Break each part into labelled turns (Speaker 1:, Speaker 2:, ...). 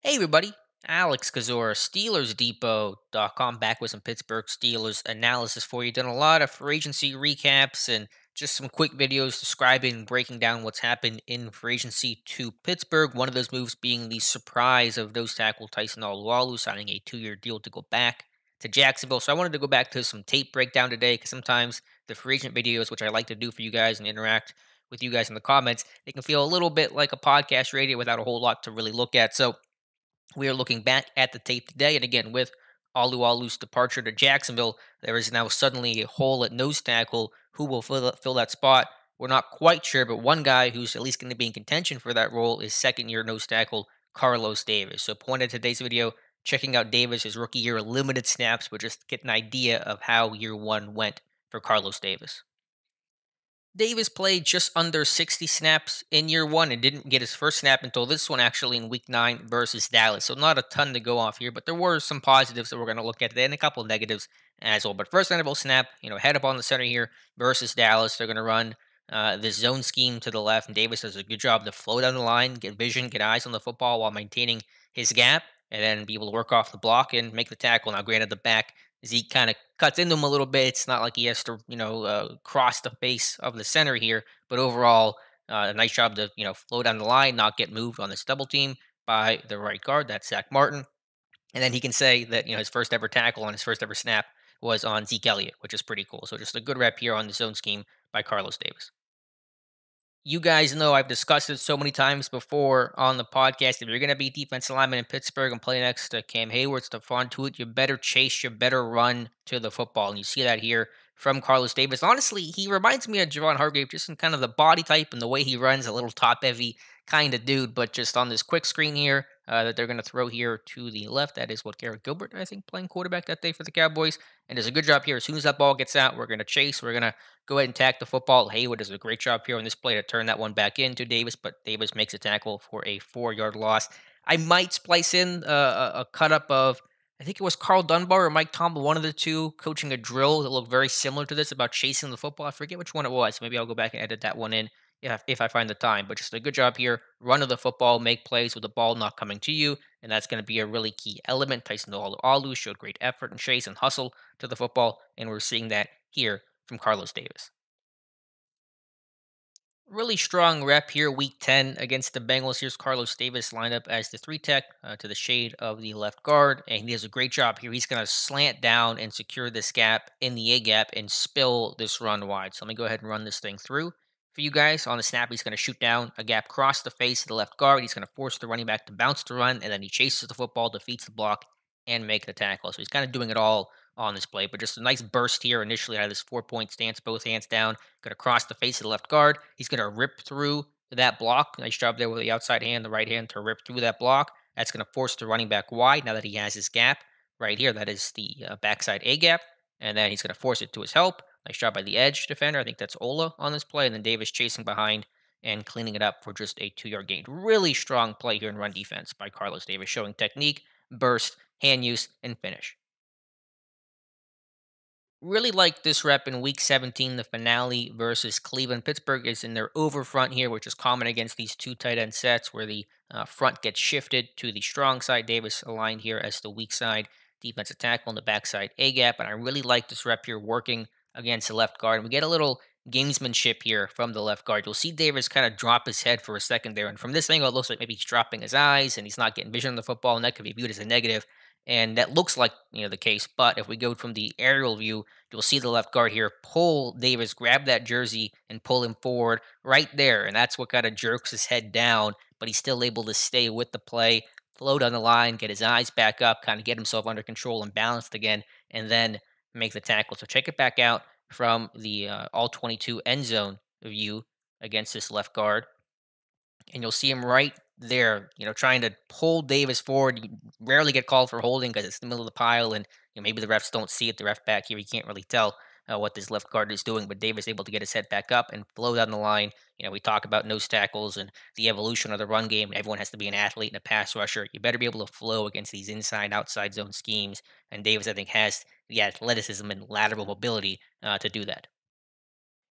Speaker 1: Hey everybody, Alex Kazora, SteelersDepot.com, back with some Pittsburgh Steelers analysis for you. Done a lot of free agency recaps and just some quick videos describing and breaking down what's happened in free agency to Pittsburgh. One of those moves being the surprise of nose tackle Tyson Alualu signing a 2-year deal to go back to Jacksonville. So I wanted to go back to some tape breakdown today because sometimes the free agent videos, which I like to do for you guys and interact with you guys in the comments, they can feel a little bit like a podcast radio without a whole lot to really look at. So we are looking back at the tape today, and again, with Alualu's departure to Jacksonville, there is now suddenly a hole at nose tackle. Who will fill that spot? We're not quite sure, but one guy who's at least going to be in contention for that role is second-year nose tackle Carlos Davis. So, point of today's video, checking out Davis, his rookie year limited snaps, but just get an idea of how year one went for Carlos Davis. Davis played just under 60 snaps in year one and didn't get his first snap until this one actually in week 9 versus Dallas. So not a ton to go off here, but there were some positives that we're going to look at today and a couple of negatives as well. But first NFL snap, head up on the center here versus Dallas. They're going to run this zone scheme to the left, and Davis does a good job to flow down the line, get vision, get eyes on the football while maintaining his gap, and then be able to work off the block and make the tackle. Now, granted, the back Zeke kind of cuts into him a little bit. It's not like he has to, cross the face of the center here, but overall, a nice job to, flow down the line, not get moved on this double team by the right guard. That's Zach Martin. And then he can say that, his first ever tackle on his first ever snap was on Zeke Elliott, which is pretty cool. So just a good rep here on the zone scheme by Carlos Davis. You guys know I've discussed it so many times before on the podcast. If you're going to be defensive lineman in Pittsburgh and play next to Cam Hayward, Stephon Tuitt, you better chase, you better run to the football. And you see that here from Carlos Davis. Honestly, he reminds me of Javon Hargrave, just in kind of the body type and the way he runs, a little top heavy kind of dude. But just on this quick screen here that they're going to throw here to the left, that is what Garrett Gilbert, I think, playing quarterback that day for the Cowboys. And does a good job here. As soon as that ball gets out, we're going to chase. We're going to go ahead and tack the football. Haywood does a great job here on this play to turn that one back into Davis, but Davis makes a tackle for a 4-yard loss. I might splice in a cut up of, I think it was Carl Dunbar or Mike Tomlin, one of the two, coaching a drill that looked very similar to this about chasing the football. I forget which one it was. Maybe I'll go back and edit that one in if I find the time. But just a good job here. Run to the football, make plays with the ball not coming to you, and that's going to be a really key element. Tyson Alu showed great effort and chase and hustle to the football, and we're seeing that here from Carlos Davis. Really strong rep here, week 10 against the Bengals. Here's Carlos Davis lined up as the 3 tech to the shade of the left guard, and he does a great job here. He's going to slant down and secure this gap in the A gap and spill this run wide. So let me go ahead and run this thing through for you guys. On the snap, he's going to shoot down a gap across the face of the left guard. He's going to force the running back to bounce the run, and then he chases the football, defeats the block, and make the tackle. So he's kind of doing it all on this play, but just a nice burst here initially out of this 4-point stance, both hands down, going to cross the face of the left guard. He's going to rip through that block. Nice job there with the outside hand, the right hand to rip through that block. That's going to force the running back wide now that he has his gap right here. That is the backside A gap, and then he's going to force it to his help. Nice job by the edge defender. I think that's Ola on this play, and then Davis chasing behind and cleaning it up for just a 2-yard gain. Really strong play here in run defense by Carlos Davis, showing technique, burst, hand use, and finish. Really like this rep in week 17, the finale versus Cleveland. Pittsburgh is in their over front here, which is common against these two tight end sets where the front gets shifted to the strong side. Davis aligned here as the weak side defensive tackle on the backside A gap. And I really like this rep here working against the left guard. And we get a little gamesmanship here from the left guard. You'll see Davis kind of drop his head for a second there. And from this angle, it looks like maybe he's dropping his eyes and he's not getting vision on the football. And that could be viewed as a negative. And that looks like the case. But if we go from the aerial view, you'll see the left guard here pull Davis, grab that jersey, and pull him forward right there. And that's what kind of jerks his head down, but he's still able to stay with the play, float on the line, get his eyes back up, kind of get himself under control and balanced again, and then make the tackle. So check it back out from the all 22 end zone view against this left guard. And you'll see him right there, trying to pull Davis forward. You rarely get called for holding because it's the middle of the pile, and maybe the refs don't see it. The ref back here, he can't really tell what this left guard is doing, but Davis able to get his head back up and flow down the line. We talk about nose tackles and the evolution of the run game. Everyone has to be an athlete and a pass rusher. You better be able to flow against these inside outside zone schemes, and Davis, I think, has the athleticism and lateral mobility to do that.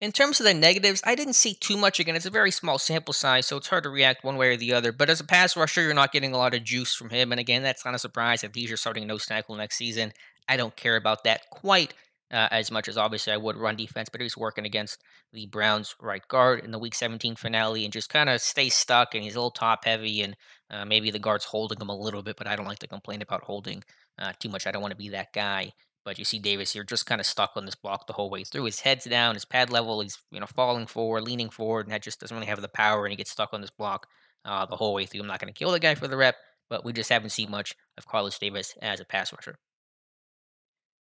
Speaker 1: In terms of the negatives, I didn't see too much. Again, it's a very small sample size, so it's hard to react one way or the other. But as a pass rusher, you're not getting a lot of juice from him. And again, that's not a surprise if he's your starting nose tackle next season. I don't care about that quite as much as obviously I would run defense, but he's working against the Browns right guard in the Week 17 finale and just kind of stays stuck. And he's a little top heavy, and maybe the guard's holding him a little bit, but I don't like to complain about holding too much. I don't want to be that guy. But you see Davis here just kind of stuck on this block the whole way through. His head's down, his pad level, he's falling forward, leaning forward, and that just doesn't really have the power, and he gets stuck on this block the whole way through. I'm not going to kill the guy for the rep, but we just haven't seen much of Carlos Davis as a pass rusher.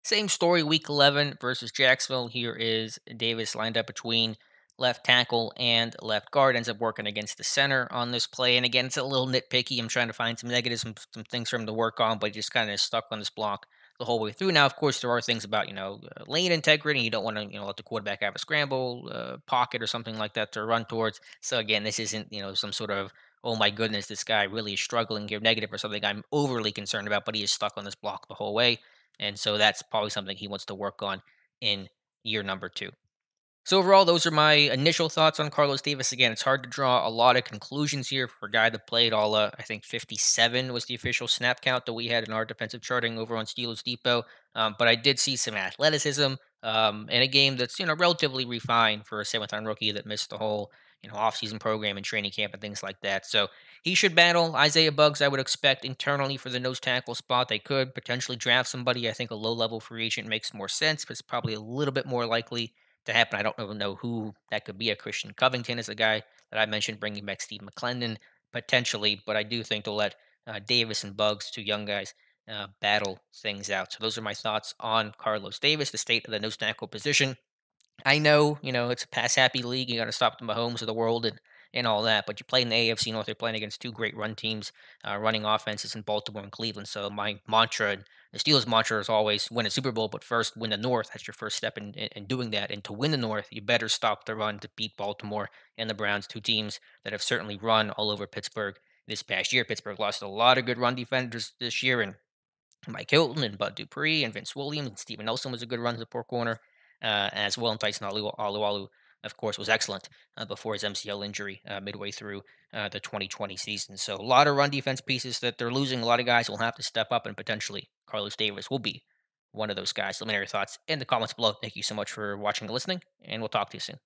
Speaker 1: Same story, week 11 versus Jacksonville. Here is Davis lined up between left tackle and left guard. Ends up working against the center on this play. And again, it's a little nitpicky. I'm trying to find some negatives, some things for him to work on, but he just kind of stuck on this block the whole way through. Now, of course, there are things about, lane integrity. You don't want to, let the quarterback have a scramble pocket or something like that to run towards. So again, this isn't, some sort of, oh my goodness, this guy really is struggling here, negative or something I'm overly concerned about, but he is stuck on this block the whole way. And so that's probably something he wants to work on in year number two. So overall, those are my initial thoughts on Carlos Davis. Again, it's hard to draw a lot of conclusions here for a guy that played all. I think 57 was the official snap count that we had in our defensive charting over on Steelers Depot. But I did see some athleticism in a game that's relatively refined for a seventh round rookie that missed the whole offseason program and training camp and things like that. So he should battle Isaiah Buggs. I would expect internally for the nose tackle spot. They could potentially draft somebody. I think a low level free agent makes more sense, but it's probably a little bit more likely to happen. I don't even know who that could be. A Christian Covington is a guy that I mentioned, bringing back Steve McClendon potentially, but I do think they'll let Davis and Bugs, two young guys, battle things out. So those are my thoughts on Carlos Davis, the state of the nose tackle position. I know, it's a pass happy league. You got to stop the Mahomes of the world and all that. But you play in the AFC North. You're playing against two great run teams, running offenses in Baltimore and Cleveland. So my mantra, and the Steelers' mantra, is always win a Super Bowl, but first win the North. That's your first step in doing that. And to win the North, you better stop the run to beat Baltimore and the Browns, two teams that have certainly run all over Pittsburgh this past year. Pittsburgh lost a lot of good run defenders this year, and Mike Hilton and Bud Dupree and Vince Williams and Steven Nelson was a good run support corner as well. And Tyson Alualu, of course, was excellent before his MCL injury midway through the 2020 season. So a lot of run defense pieces that they're losing. A lot of guys will have to step up, and potentially Carlos Davis will be one of those guys. Let me know your thoughts in the comments below. Thank you so much for watching and listening, and we'll talk to you soon.